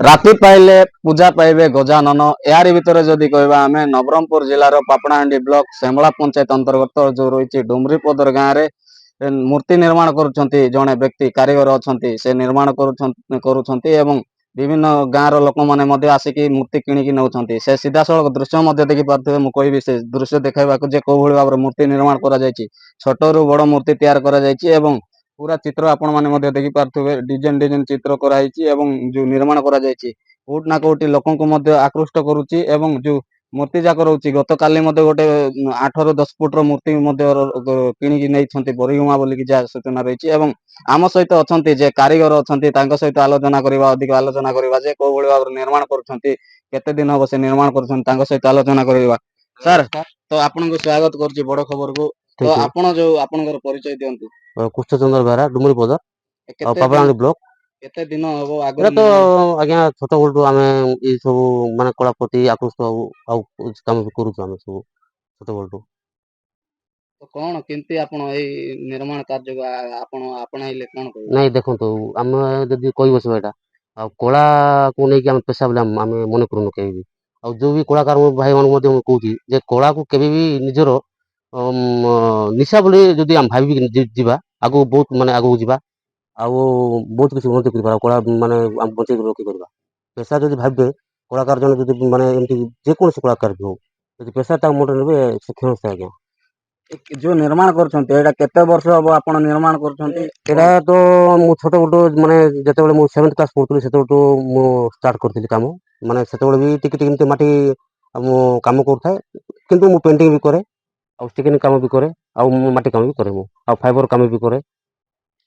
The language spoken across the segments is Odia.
ରାତି ପାଇଲେ ପୂଜା ପାଇବେ ଗଜାନନ। ଏହାରି ଭିତରେ ଯଦି କହିବା ଆମେ ନବରଙ୍ଗପୁର ଜିଲ୍ଲାର ପାପଡ଼ାହାଣ୍ଡି ବ୍ଲକ ସେମଳା ପଞ୍ଚାୟତ ଅନ୍ତର୍ଗତ ଯୋଉ ରହିଛି ଡୁମରିପଦର ଗାଁରେ ମୂର୍ତ୍ତି ନିର୍ମାଣ କରୁଛନ୍ତି ଜଣେ ବ୍ୟକ୍ତି କାରିଗର ଅଛନ୍ତି। ସେ ନିର୍ମାଣ କରୁଛନ୍ତି ଏବଂ ବିଭିନ୍ନ ଗାଁର ଲୋକମାନେ ମଧ୍ୟ ଆସିକି ମୂର୍ତ୍ତି କିଣିକି ନେଉଛନ୍ତି। ସେ ସିଧାସଳଖ ଦୃଶ୍ୟ ମଧ୍ୟ ଦେଖିପାରୁଥିବେ। ମୁଁ କହିବି ସେ ଦୃଶ୍ୟ ଦେଖାଇବାକୁ ଯେ କୋଉଭଳି ଭାବରେ ମୂର୍ତ୍ତି ନିର୍ମାଣ କରାଯାଇଛି। ଛୋଟରୁ ବଡ଼ ମୂର୍ତ୍ତି ତିଆରି କରାଯାଇଛି ଏବଂ ପୁରା ଚିତ୍ର ଆପଣମାନେ ମଧ୍ୟ ଦେଖିପାରୁଥିବେ। ଡିଜାଇନ ଚିତ୍ର କରାଯାଇଛି ଏବଂ ଯୋଉ ନିର୍ମାଣ କରାଯାଇଛି କୋଉଠି ନା କୋଉଠି ଲୋକଙ୍କୁ ମଧ୍ୟ ଆକୃଷ୍ଟ କରୁଛି ଏବଂ ଯୋଉ ମୂର୍ତ୍ତି ଯାକ ରହୁଛି ଗତକାଲି ମଧ୍ୟ ଗୋଟେ 8 ରୁ 10 ଫୁଟର ମୂର୍ତ୍ତି ମଧ୍ୟ କିଣିକି ନେଇଛନ୍ତି ବରିଗୁମା ବୋଲିକି ଯାହା ସୂଚନା ରହିଛି। ଏବଂ ଆମ ସହିତ ଅଛନ୍ତି ଯେ କାରିଗର ଅଛନ୍ତି, ତାଙ୍କ ସହିତ ଆଲୋଚନା କରିବା, ଅଧିକ ଆଲୋଚନା କରିବା ଯେ କୋଉ ଭଳି ଭାବରେ ନିର୍ମାଣ କରୁଛନ୍ତି, କେତେ ଦିନ ହବ ସେ ନିର୍ମାଣ କରୁଛନ୍ତି, ତାଙ୍କ ସହିତ ଆଲୋଚନା କରିବା। ସାର୍, ତ ଆପଣଙ୍କୁ ସ୍ୱାଗତ କରୁଛି ବଡ ଖବରକୁ। ତ ଆପଣ ଯୋଉ ଆପଣଙ୍କର ପରିଚୟ ଦିଅନ୍ତୁ। କୃଷ୍ଣଚନ୍ଦ୍ର ବେହେରା ଡୁମୁରିପଦା ଆଉ ପାପଡ଼ାହାଣ୍ଡି ବ୍ଲକ। କେତେ ଦିନ ହବ ଏଇଟା ଆଗରୁ ତ ଆଜ୍ଞା ଛୋଟ ବେଳଠୁ ଆମେ ଏଇ ସବୁ ମାନେ କଳା ପ୍ରତି ଆକୃଷ୍ଟ ହଉ ଆଉ କାମ ବି କରୁଛୁ ଆମେ ସବୁ ଛୋଟ ବେଳଠୁ। ତ କଣ କେମିତି ଆପଣ ଏଇ ନିର୍ମାଣ କାର୍ଯ୍ୟକୁ ଆପଣ ଆପଣାଇଲେ କଣ କହିବେ? ନାଇଁ ଦେଖନ୍ତୁ, ଆମେ ଯଦି କହି ବସିବା ଏଇଟା ଆଉ କଳାକୁ ନେଇକି ଆମେ ପେଶା ବୋଲି ଆମେ ମନେ କରୁନୁ କେହି ବି। ଆଉ ଯୋଉ ବି କଳାକାର ଭାଇମାନଙ୍କୁ ମଧ୍ୟ ମୁଁ କହୁଛି ଯେ କଳାକୁ କେବେ ବି ନିଜର ନିଶା ବୋଲି ଯଦି ଆମେ ଭାବିକି ଯିବା ଆଗକୁ ବହୁତ ମାନେ ଆଗକୁ ଯିବା ଆଉ ବହୁତ କିଛି ଉନ୍ନତି କରିପାରିବା। କଳା ମାନେ ଆମେ ବଞ୍ଚେଇକି ରଖିପାରିବା। ପେଶା ଯଦି ଭାବିବେ କଳାକାର ଜଣେ ଯଦି ମାନେ ଏମିତି ଯେକୌଣସି କଳାକାର ବି ହଉ ଯଦି ପେଶା ତାଙ୍କ ମୁଣ୍ଡରେ ନେବେ ସେ କ୍ଷଣ ଆଜ୍ଞା। ଯୋଉ ନିର୍ମାଣ କରୁଛନ୍ତି ଏଇଟା କେତେ ବର୍ଷ ହବ ଆପଣ ନିର୍ମାଣ କରୁଛନ୍ତି? ଏଇଟା ତ ମୁଁ ଛୋଟ ବେଳୁ ମାନେ ଯେତେବେଳେ ମୁଁ 7th କ୍ଲାସ୍ ପଢ଼ୁଥିଲି ସେତେବେଳଠୁ ମୁଁ ଷ୍ଟାର୍ଟ କରିଥିଲି କାମ। ମାନେ ସେତେବେଳେ ବି ଟିକେ ଟିକେ ଏମିତି ମାଟି ମୁଁ କାମ କରୁଥାଏ, କିନ୍ତୁ ମୁଁ ପେଣ୍ଟିଂ ବି କରେ ଆଉ ଷ୍ଟିଚିଂ କାମ ବି କରେ ଆଉ ମୁଁ ମାଟି କାମ ବି କରେ, ମୁଁ ଆଉ ଫାଇବର କାମ ବି କରେ।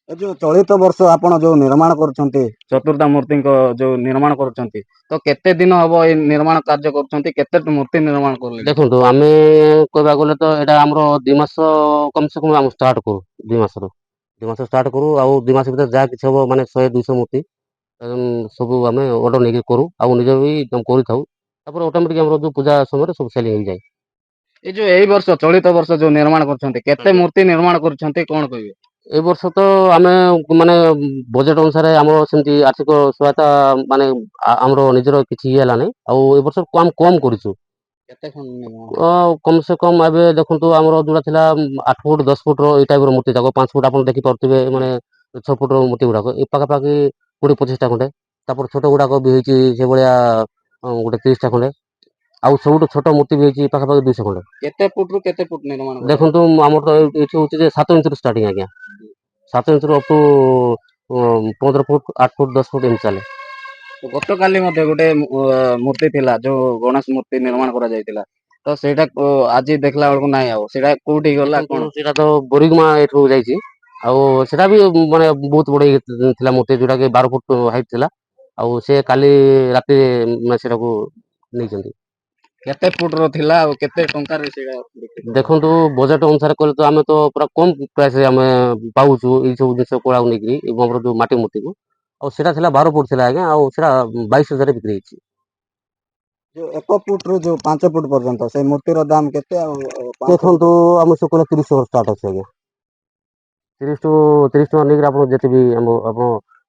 ଏ ଯୋଉ ଚଳିତ ବର୍ଷ ଆପଣ ଯୋଉ ନିର୍ମାଣ କରୁଛନ୍ତି ଚତୁର୍ଦ୍ଧା ମୂର୍ତ୍ତିଙ୍କ ଯୋଉ ନିର୍ମାଣ କରୁଛନ୍ତି, ତ କେତେ ଦିନ ହବ ଏଇ ନିର୍ମାଣ କାର୍ଯ୍ୟ କରୁଛନ୍ତି? କେତେ ମୂର୍ତ୍ତି ନିର୍ମାଣ କଲେଣି? ଦେଖନ୍ତୁ, ଆମେ କହିବାକୁ ଗଲେ ତ ଏଇଟା ଆମର 2 ମାସ କମ ସେ କମ ଆମେ ଷ୍ଟାର୍ଟ କରୁ। 2 ମାସ ଷ୍ଟାର୍ଟ କରୁ ଆଉ 2 ମାସ ଭିତରେ ଯାହା କିଛି ହବ ମାନେ 100-200 ମୂର୍ତ୍ତି ସବୁ ଆମେ ଅର୍ଡର ନେଇକି କରୁ ଆଉ ନିଜ ବି କରିଥାଉ। ତାପରେ ଅଟୋମେଟିକ ଆମର ଯୋଉ ପୂଜା ସମୟରେ ସବୁ ସେଲିଂ ହେଇଯାଏ। ଏଇ ଯୋଉ ଏଇ ବର୍ଷ ଚଳିତ ବର୍ଷ ଯୋଉ ନିର୍ମାଣ କରୁଛନ୍ତି କେତେ ମୂର୍ତ୍ତି ନିର୍ମାଣ କରୁଛନ୍ତି କଣ କହିବେ? ଏ ବର୍ଷ ତ ଆମେ ମାନେ ବଜେଟ ଅନୁସାରେ ଆମର ସେମିତି ଆର୍ଥିକ ସହାୟତା ମାନେ ଆମର ନିଜର କିଛି ଇଏ ହେଲା ନାହିଁ ଆଉ ଏ ବର୍ଷ କମ କରିଛୁ। କେତେ ଖଣ୍ଡ ନିର୍ମାଣ? କମ ସେ କମ ଏବେ ଦେଖନ୍ତୁ ଆମର ଯୋଉଟା ଥିଲା 8 ଫୁଟ 10 ଫୁଟର ଏଇ ଟାଇପର ମୂର୍ତ୍ତି ଯାକ 5 ଫୁଟ ଆପଣ ଦେଖିପାରୁଥିବେ, ମାନେ 6 ଫୁଟର ମୂର୍ତ୍ତି ଗୁଡାକ ଏ ପାଖାପାଖି 20-25ଟା ଖଣ୍ଡେ। ତାପରେ ଛୋଟ ଗୁଡାକ ବି ହେଇଛି ସେଭଳିଆ ଗୋଟେ 30ଟା ଖଣ୍ଡେ। ଆଉ ସବୁଠୁ ଛୋଟ ମୂର୍ତ୍ତି ବି ହେଇଛି ପାଖାପାଖି 200 ଖଣ୍ଡେ। କେତେ ଫୁଟରୁ କେତେ ଫୁଟ ନିର୍ମାଣ ଦେଖନ୍ତୁ ଆମର ତ ଏଇଠି ହଉଛି ଯେ 7 ଇଞ୍ଚରୁ ଷ୍ଟାର୍ଟିଂ ଆଜ୍ଞା। 7 ଇଞ୍ଚରୁ up to 15 foot 8 foot 10 foot ଏମିତି ଚାଲେ। ଗତକାଲି ମଧ୍ୟ ଗୋଟେ ମୂର୍ତ୍ତି ଥିଲା ଯୋଉ ଗଣେଶ ମୂର୍ତ୍ତି ନିର୍ମାଣ କରାଯାଇଥିଲା, ତ ସେଇଟା ଆଜି ଦେଖିଲା ବେଳକୁ ନାହିଁ। ଆଉ ସେଇଟା କୋଉଠି ଗଲା କଣ? ସେଇଟା ତ ବରିଗୁମା ଏଠୁ ଯାଇଛି ଆଉ ସେଟା ବି ମାନେ ବହୁତ ବଡ ଥିଲା ମୂର୍ତ୍ତି, ଯୋଉଟା କି 12 ଫୁଟ ହାଇଟ୍ ଥିଲା। ଆଉ ସେ କାଲି ରାତିରେ ସେଟାକୁ ନେଇଛନ୍ତି। କେତେ ଫୁଟର ଥିଲା ଆଉ କେତେ ଟଙ୍କାରେ ସେଇଟା? ଦେଖନ୍ତୁ ବଜେଟ ଅନୁସାରେ କହିଲେ ତ ଆମେ ତ ପୁରା କମ ପ୍ରାଇସରେ ଆମେ ପାଉଛୁ ଏଇ ସବୁ ଜିନିଷ କଳାକୁ ନେଇକିରି ଆମର ଯୋଉ ମାଟି ମୂର୍ତ୍ତିକୁ। ଆଉ ସେଇଟା ଥିଲା 12 ଫୁଟ ଥିଲା ଆଜ୍ଞା, ଆଉ ସେଇଟା 22,000ରେ ବିକ୍ରି ହେଇଛି। ଯୋଉ 1 ଫୁଟରୁ ଯୋଉ 5 ଫୁଟ ପର୍ଯ୍ୟନ୍ତ ସେଇ ମୂର୍ତ୍ତିର ଦାମ କେତେ? ଆଉ ଦେଖନ୍ତୁ ଆମ ସେକରେ 30 ଟଙ୍କା ଷ୍ଟାର୍ଟ ଅଛି ଆଜ୍ଞା। 30 ଟଙ୍କା ନେଇକି ଆପଣ ଯେତେ ବି ଆପଣ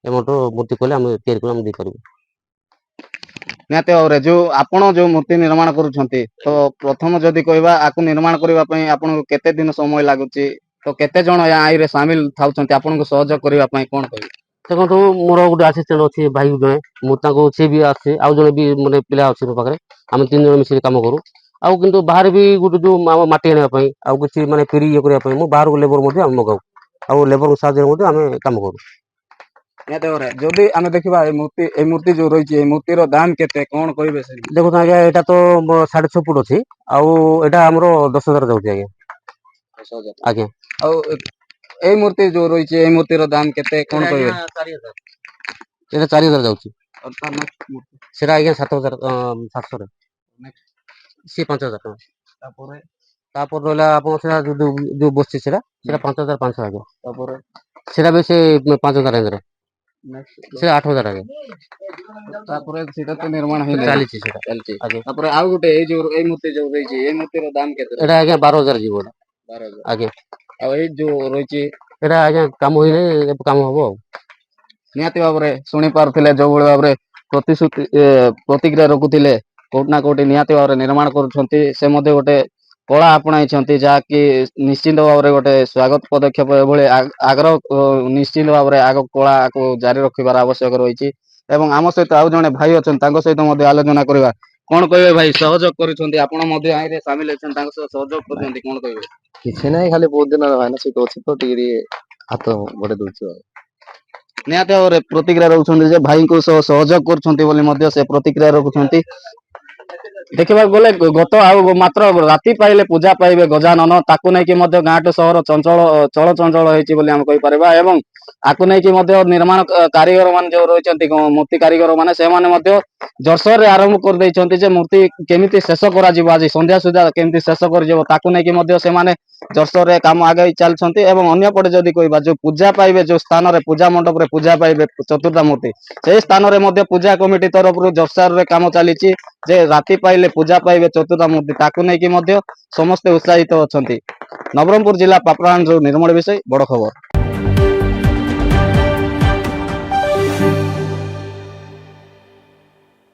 ଏମାଉଣ୍ଟ ମୂର୍ତ୍ତି କହିଲେ ଆମେ ତିଆରି କରି ଆମେ ଦେଇପାରିବୁ। ନିହାତି ଭାବରେ ଯୋଉ ଆପଣ ଯୋଉ ମୂର୍ତ୍ତି ନିର୍ମାଣ କରୁଛନ୍ତି, ତ ପ୍ରଥମ ଯଦି କହିବା ଆକୁ ନିର୍ମାଣ କରିବା ପାଇଁ ଆପଣଙ୍କୁ କେତେ ଦିନ ସମୟ ଲାଗୁଛି? ତ କେତେ ଜଣ ଆଇରେ ସାମିଲ ଥାଉଛନ୍ତି ଆପଣଙ୍କୁ ସହଯୋଗ କରିବା ପାଇଁ କଣ କହିବେ? ଦେଖନ୍ତୁ ମୋର ଗୋଟେ ଆସିଷ୍ଟାଣ୍ଟ ଅଛି ଭାଇ ଜଣେ, ମୁଁ ତାଙ୍କୁ ସିଏ ବି ଆସେ, ଆଉ ଜଣେ ବି ମାନେ ପିଲା ଅଛି ମୋ ପାଖରେ। ଆମେ 3 ଜଣ ମିଶିକି କାମ କରୁ। ଆଉ କିନ୍ତୁ ବାହାରେ ବି ଗୋଟେ ଯୋଉ ମାଟି ଆଣିବା ପାଇଁ ଆଉ କିଛି ମାନେ ଫେରି ଇଏ କରିବା ପାଇଁ ମୁଁ ବାହାରକୁ ଲେବର ମଧ୍ୟ ଆମେ ମଗାଉ ଆଉ ଲେବରଙ୍କ ସାହାଯ୍ୟରେ ମଧ୍ୟ ଆମେ କାମ କରୁ। ନିହାତି ଭାବରେ ଯଦି ଆମେ ଦେଖିବା ଏଇ ମୂର୍ତ୍ତି ଯୋଉ ରହିଛି ଏଇ ମୂର୍ତ୍ତିର ଦାମ କେତେ କଣ କହିବେ? ସେ ଦେଖନ୍ତୁ ଆଜ୍ଞା, ଏଇଟା ତ 6.5 ଫୁଟ ଅଛି ଆଉ ଏଇଟା ଆମର 10,000 ଯାଉଛି ଆଜ୍ଞା। 10,000 ଆଜ୍ଞା। ଆଉ ଏଇ ମୂର୍ତ୍ତି ଯୋଉ ରହିଛି ଏଇ ମୂର୍ତ୍ତିର ଦାମ କେତେ କଣ କହିବେ? 4,000। ଏଇଟା 4,000 ଯାଉଛି। ସେଟା ଆଜ୍ଞା 7,700। ସିଏ 5,000 ଟଙ୍କା। ତାପରେ ରହିଲା ଆପଣ ସେଟା ଯୋଉ ବସିଛି ସେଟା 5,500 ଆଜ୍ଞା। ତାପରେ ସେଟା ବି ସେ 5,000 ରେଞ୍ଜରେ। ସେ 8,000 ଆଜ୍ଞା। ତାପରେ ସେଇଟା ତ ନିର୍ମାଣ ହେଇନି, ଚାଲିଛି ସେଟା ଚାଲିଛି। ଆଜ୍ଞା। ତାପରେ ଆଉ ଗୋଟେ ଏଇ ମୂର୍ତ୍ତି ଯୋଉ ରହିଛି ଏଇ ମୂର୍ତ୍ତିର ଦାମ କେତେ? ଏଇଟା ଆଜ୍ଞା 12,000 ଯିବ ଏଟା। 12,000। ଆଜ୍ଞା। ଆଉ ଏଇ ଯୋଉ ରହିଛି ଏଇଟା ଆଜ୍ଞା କାମ ହେଇନି, ଏବେ କାମ ହବ ଆଉ। ନିହାତି ଭାବରେ ଶୁଣି ପାରୁଥିଲେ ଯୋଉଭଳି ଭାବରେ ପ୍ରତିଶ୍ରୁତି ପ୍ରତିକ୍ରିୟା ରଖୁଥିଲେ କୋଉଠି ନା କୋଉଠି ନିହାତି ଭାବରେ ନିର୍ମାଣ କରୁଛନ୍ତି। ସେ ମଧ୍ୟ ଗୋଟେ କଳା ଆପଣାଇଛନ୍ତି, ଯାହାକି ନିଶ୍ଚିନ୍ତ ଭାବରେ ଗୋଟେ ସ୍ୱାଗତ ପଦକ୍ଷେପ। ଏଭଳି ଆଗ୍ରହ ନିଶ୍ଚିନ୍ତ ଭାବରେ ଆଗ କଳାକୁ ଜାରି ରଖିବାର ଆବଶ୍ୟକ ରହିଛି। ଏବଂ ଆମ ସହିତ ଆଉ ଜଣେ ଭାଇ ଅଛନ୍ତି, ତାଙ୍କ ସହିତ ମଧ୍ୟ ଆଲୋଚନା କରିବା। କଣ କହିବେ ଭାଇ? ସହଯୋଗ କରୁଛନ୍ତି, ଆପଣ ମଧ୍ୟ ଆଇରେ ସାମିଲ ଅଛନ୍ତି, ତାଙ୍କ ସହ ସହଯୋଗ କରୁଛନ୍ତି, କଣ କହିବେ? କିଛି ନାହିଁ, ଖାଲି ବହୁତ ଦିନ ଭାଇନା ସହିତ ଅଛି ତ ଟିକେ ଟିକେ ହାତ ବଢେଇ ଦଉଛୁ ଆଉ। ନିହାତି ଭାବରେ ପ୍ରତିକ୍ରିୟା ରଖୁଛନ୍ତି ଯେ ଭାଇଙ୍କୁ ସହ ସହଯୋଗ କରୁଛନ୍ତି ବୋଲି ମଧ୍ୟ ସେ ପ୍ରତିକ୍ରିୟା ରଖୁଛନ୍ତି। ଦେଖିବାକୁ ଗଲେ ଗତ ଆଉ ମାତ୍ର ରାତି ପାଇଲେ ପୂଜା ପାଇବେ ଗଜାନନ, ତାକୁ ନେଇକି ମଧ୍ୟ ଗାଁଠୁ ସହର ଚଳଚଞ୍ଚଳ ହେଇଛି ବୋଲି ଆମେ କହିପାରିବା। ଏବଂ ଆକୁ ନେଇକି ମଧ୍ୟ ନିର୍ମାଣ କାରିଗର ମାନେ ଯୋଉ ରହିଛନ୍ତି, ମୂର୍ତ୍ତି କାରିଗର ମାନେ, ସେମାନେ ମଧ୍ୟ ଜୋରସୋରରେ ଆରମ୍ଭ କରିଦେଇଛନ୍ତି ଯେ ମୂର୍ତ୍ତି କେମିତି ଶେଷ କରାଯିବ, ଆଜି ସନ୍ଧ୍ୟା ସୁଦ୍ଧା କେମିତି ଶେଷ କରିଯିବ, ତାକୁ ନେଇକି ମଧ୍ୟ ସେମାନେ ଜୋରସୋରରେ କାମ ଆଗେଇ ଚାଲିଛନ୍ତି। ଏବଂ ଅନ୍ୟପଟେ ଯଦି କହିବା, ଯୋଉ ପୂଜା ପାଇବେ, ଯୋଉ ସ୍ଥାନରେ ପୂଜା ମଣ୍ଡପରେ ପୂଜା ପାଇବେ ଚତୁର୍ଥା ମୂର୍ତ୍ତି, ସେଇ ସ୍ଥାନରେ ମଧ୍ୟ ପୂଜା କମିଟି ତରଫରୁ ଜୋରସୋରରେ କାମ ଚାଲିଛି ଯେ ରାତି ପାଇଲେ ପୂଜା ପାଇବେ ଚତୁର୍ଥା ମୂର୍ତ୍ତି, ତାକୁ ନେଇକି ମଧ୍ୟ ସମସ୍ତେ ଉତ୍ସାହିତ ଅଛନ୍ତି। ନବରଙ୍ଗପୁର ଜିଲ୍ଲା ପାପଡ଼ାହାଣ୍ଡିରୁ ନିର୍ମଳ ବିଷୟ, ବଡ ଖବର।